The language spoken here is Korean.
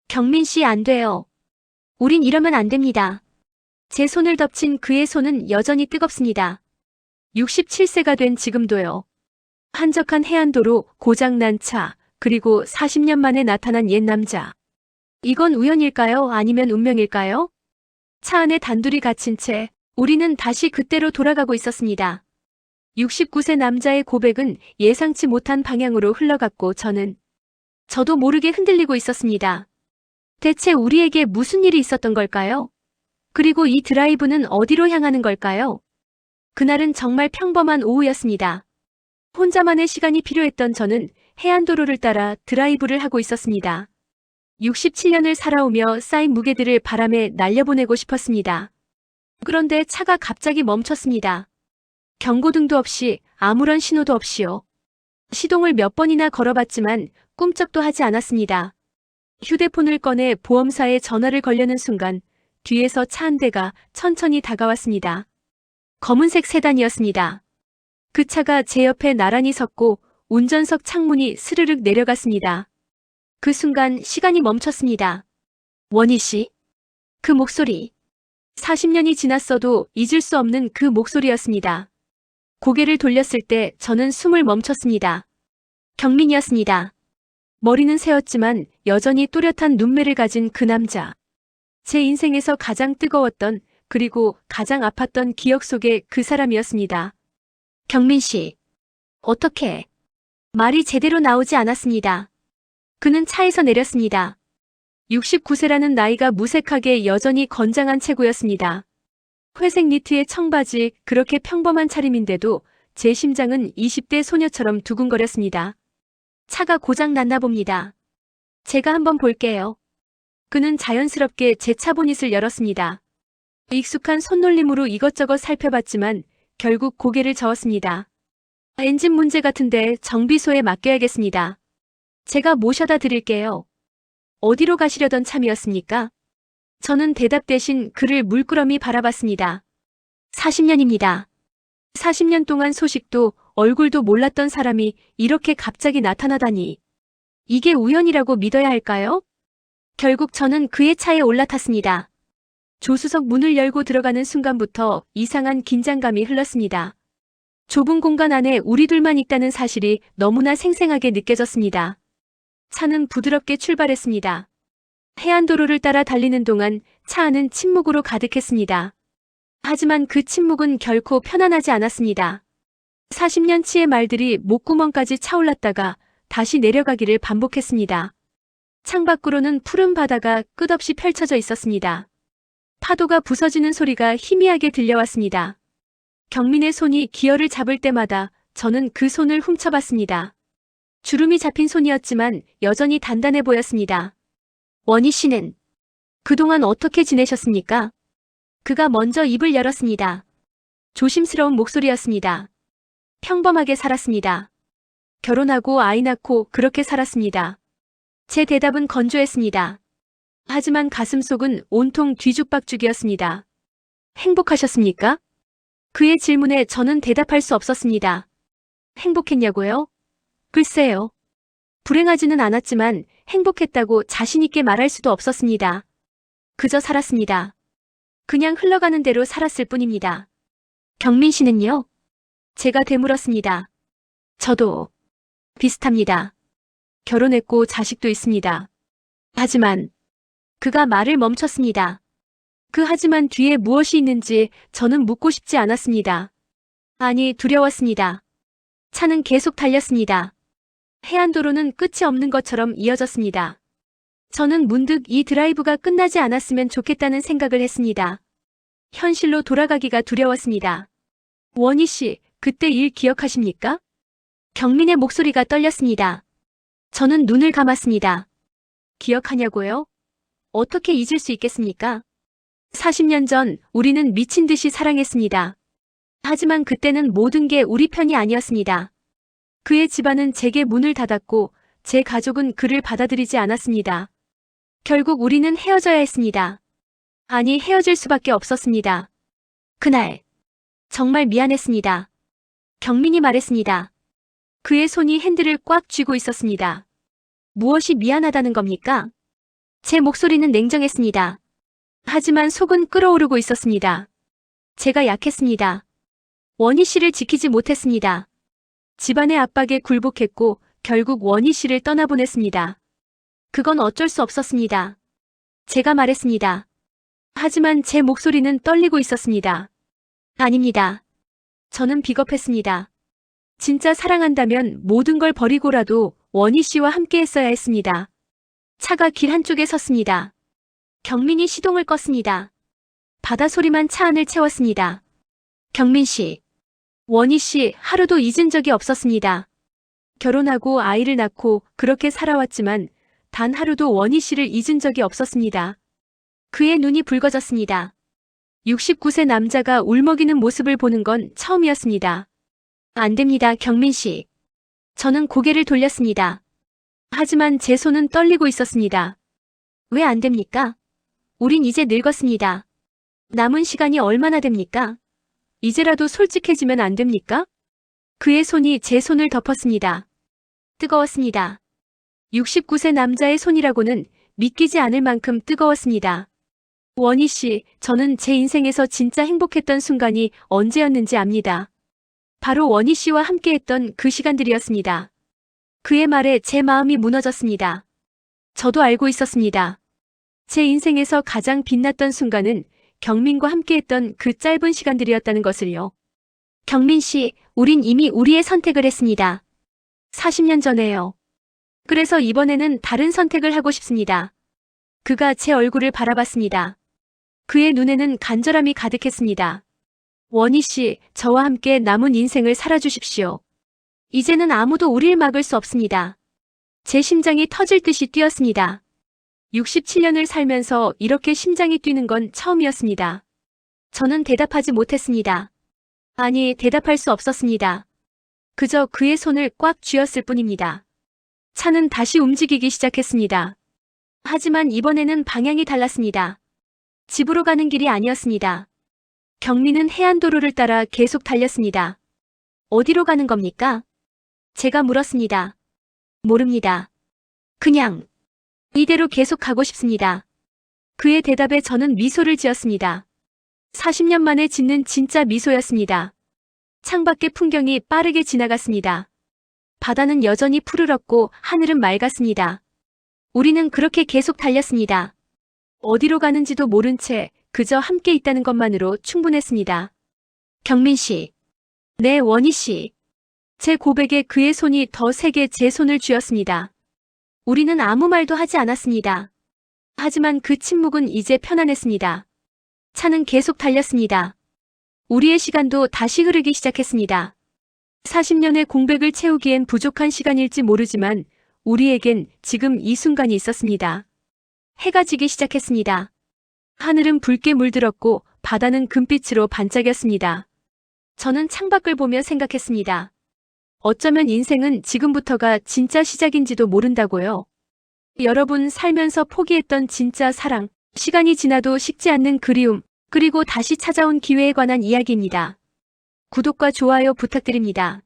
경민 씨 안 돼요. 우린 이러면 안 됩니다. 제 손을 덮친 그의 손은 여전히 뜨겁습니다. 67세가 된 지금도요. 한적한 해안도로, 고장난 차, 그리고 40년 만에 나타난 옛 남자. 이건 우연일까요? 아니면 운명일까요? 차 안에 단둘이 갇힌 채 우리는 다시 그때로 돌아가고 있었습니다. 69세 남자의 고백은 예상치 못한 방향으로 흘러갔고 저도 모르게 흔들리고 있었습니다. 대체 우리에게 무슨 일이 있었던 걸까요? 그리고 이 드라이브는 어디로 향하는 걸까요? 그날은 정말 평범한 오후였습니다. 혼자만의 시간이 필요했던 저는 해안도로를 따라 드라이브를 하고 있었습니다. 67년을 살아오며 쌓인 무게들을 바람에 날려보내고 싶었습니다. 그런데 차가 갑자기 멈췄습니다. 경고등도 없이 아무런 신호도 없이요. 시동을 몇 번이나 걸어봤지만 꿈쩍도 하지 않았습니다. 휴대폰을 꺼내 보험사에 전화를 걸려는 순간 뒤에서 차 한 대가 천천히 다가왔습니다. 검은색 세단이었습니다. 그 차가 제 옆에 나란히 섰고 운전석 창문이 스르륵 내려갔습니다. 그 순간 시간이 멈췄습니다. 원희 씨. 그 목소리. 40년이 지났어도 잊을 수 없는 그 목소리였습니다. 고개를 돌렸을 때 저는 숨을 멈췄습니다. 경민이었습니다. 머리는 새었지만 여전히 또렷한 눈매를 가진 그 남자. 제 인생에서 가장 뜨거웠던 그리고 가장 아팠던 기억 속의 그 사람이었습니다. 경민 씨. 어떻게? 말이 제대로 나오지 않았습니다. 그는 차에서 내렸습니다. 69세라는 나이가 무색하게 여전히 건장한 체구였습니다. 회색 니트의 청바지, 그렇게 평범한 차림인데도 제 심장은 20대 소녀처럼 두근거렸습니다. 차가 고장 났나 봅니다. 제가 한번 볼게요. 그는 자연스럽게 제 차 보닛을 열었습니다. 익숙한 손놀림으로 이것저것 살펴봤지만 결국 고개를 저었습니다. 엔진 문제 같은데 정비소에 맡겨야겠습니다. 제가 모셔다 드릴게요. 어디로 가시려던 참이었습니까? 저는 대답 대신 그를 물끄러미 바라봤습니다. 40년입니다. 40년 동안 소식도 얼굴도 몰랐던 사람이 이렇게 갑자기 나타나다니. 이게 우연이라고 믿어야 할까요? 결국 저는 그의 차에 올라탔습니다. 조수석 문을 열고 들어가는 순간부터 이상한 긴장감이 흘렀습니다. 좁은 공간 안에 우리 둘만 있다는 사실이 너무나 생생하게 느껴졌습니다. 차는 부드럽게 출발했습니다. 해안도로를 따라 달리는 동안 차 안은 침묵으로 가득했습니다. 하지만 그 침묵은 결코 편안하지 않았습니다. 40년치의 말들이 목구멍까지 차올랐다가 다시 내려가기를 반복했습니다. 창밖으로는 푸른 바다가 끝없이 펼쳐져 있었습니다. 파도가 부서지는 소리가 희미하게 들려왔습니다. 경민의 손이 기어를 잡을 때마다 저는 그 손을 훔쳐봤습니다. 주름이 잡힌 손이었지만 여전히 단단해 보였습니다. 원희 씨는 그동안 어떻게 지내셨습니까? 그가 먼저 입을 열었습니다. 조심스러운 목소리였습니다. 평범하게 살았습니다. 결혼하고 아이 낳고 그렇게 살았습니다. 제 대답은 건조했습니다. 하지만 가슴속은 온통 뒤죽박죽이었습니다. 행복하셨습니까? 그의 질문에 저는 대답할 수 없었습니다. 행복했냐고요? 글쎄요. 불행하지는 않았지만 행복했다고 자신있게 말할 수도 없었습니다. 그저 살았습니다. 그냥 흘러가는 대로 살았을 뿐입니다. 경민 씨는요? 제가 되물었습니다. 저도 비슷합니다. 결혼했고 자식도 있습니다. 하지만 그가 말을 멈췄습니다. 그 하지만 뒤에 무엇이 있는지 저는 묻고 싶지 않았습니다. 아니, 두려웠습니다. 차는 계속 달렸습니다. 해안도로는 끝이 없는 것처럼 이어졌습니다. 저는 문득 이 드라이브가 끝나지 않았으면 좋겠다는 생각을 했습니다. 현실로 돌아가기가 두려웠습니다. 원희 씨, 그때 일 기억하십니까? 경민의 목소리가 떨렸습니다. 저는 눈을 감았습니다. 기억하냐고요? 어떻게 잊을 수 있겠습니까? 40년 전 우리는 미친 듯이 사랑했습니다. 하지만 그때는 모든 게 우리 편이 아니었습니다. 그의 집안은 제게 문을 닫았고 제 가족은 그를 받아들이지 않았습니다. 결국 우리는 헤어져야 했습니다. 아니, 헤어질 수밖에 없었습니다. 그날 정말 미안했습니다. 경민이 말했습니다. 그의 손이 핸들을 꽉 쥐고 있었습니다. 무엇이 미안하다는 겁니까? 제 목소리는 냉정했습니다. 하지만 속은 끓어오르고 있었습니다. 제가 약했습니다. 원희 씨를 지키지 못했습니다. 집안의 압박에 굴복했고 결국 원희 씨를 떠나보냈습니다. 그건 어쩔 수 없었습니다. 제가 말했습니다. 하지만 제 목소리는 떨리고 있었습니다. 아닙니다. 저는 비겁했습니다. 진짜 사랑한다면 모든 걸 버리고라도 원희 씨와 함께 했어야 했습니다. 차가 길 한쪽에 섰습니다. 경민이 시동을 껐습니다. 바다 소리만 차 안을 채웠습니다. 경민 씨. 원희 씨 하루도 잊은 적이 없었습니다. 결혼하고 아이를 낳고 그렇게 살아왔지만 단 하루도 원희 씨를 잊은 적이 없었습니다. 그의 눈이 붉어졌습니다. 69세 남자가 울먹이는 모습을 보는 건 처음이었습니다. 안 됩니다, 경민 씨. 저는 고개를 돌렸습니다. 하지만 제 손은 떨리고 있었습니다. 왜 안 됩니까? 우린 이제 늙었습니다. 남은 시간이 얼마나 됩니까? 이제라도 솔직해지면 안 됩니까? 그의 손이 제 손을 덮었습니다. 뜨거웠습니다. 69세 남자의 손이라고는 믿기지 않을 만큼 뜨거웠습니다. 원희 씨, 저는 제 인생에서 진짜 행복했던 순간이 언제였는지 압니다. 바로 원희 씨와 함께했던 그 시간들이었습니다. 그의 말에 제 마음이 무너졌습니다. 저도 알고 있었습니다. 제 인생에서 가장 빛났던 순간은 경민과 함께했던 그 짧은 시간들이었다는 것을요. 경민 씨, 우린 이미 우리의 선택을 했습니다. 40년 전에요. 그래서 이번에는 다른 선택을 하고 싶습니다. 그가 제 얼굴을 바라봤습니다. 그의 눈에는 간절함이 가득했습니다. 원희 씨, 저와 함께 남은 인생을 살아주십시오. 이제는 아무도 우리를 막을 수 없습니다. 제 심장이 터질 듯이 뛰었습니다. 67년을 살면서 이렇게 심장이 뛰는 건 처음이었습니다. 저는 대답하지 못했습니다. 아니, 대답할 수 없었습니다. 그저 그의 손을 꽉 쥐었을 뿐입니다. 차는 다시 움직이기 시작했습니다. 하지만 이번에는 방향이 달랐습니다. 집으로 가는 길이 아니었습니다. 경민은 해안도로를 따라 계속 달렸습니다. 어디로 가는 겁니까? 제가 물었습니다. 모릅니다. 그냥 이대로 계속 가고 싶습니다. 그의 대답에 저는 미소를 지었습니다. 40년 만에 짓는 진짜 미소였습니다. 창밖의 풍경이 빠르게 지나갔습니다. 바다는 여전히 푸르렀고 하늘은 맑았습니다. 우리는 그렇게 계속 달렸습니다. 어디로 가는지도 모른 채 그저 함께 있다는 것만으로 충분했습니다. 경민 씨. 네, 원희 씨. 제 고백에 그의 손이 더 세게 제 손을 쥐었습니다. 우리는 아무 말도 하지 않았습니다. 하지만 그 침묵은 이제 편안했습니다. 차는 계속 달렸습니다. 우리의 시간도 다시 흐르기 시작했습니다. 40년의 공백을 채우기엔 부족한 시간일지 모르지만 우리에겐 지금 이 순간이 있었습니다. 해가 지기 시작했습니다. 하늘은 붉게 물들었고 바다는 금빛으로 반짝였습니다. 저는 창밖을 보며 생각했습니다. 어쩌면 인생은 지금부터가 진짜 시작인지도 모른다고요. 여러분 살면서 포기했던 진짜 사랑, 시간이 지나도 식지 않는 그리움, 그리고 다시 찾아온 기회에 관한 이야기입니다. 구독과 좋아요 부탁드립니다.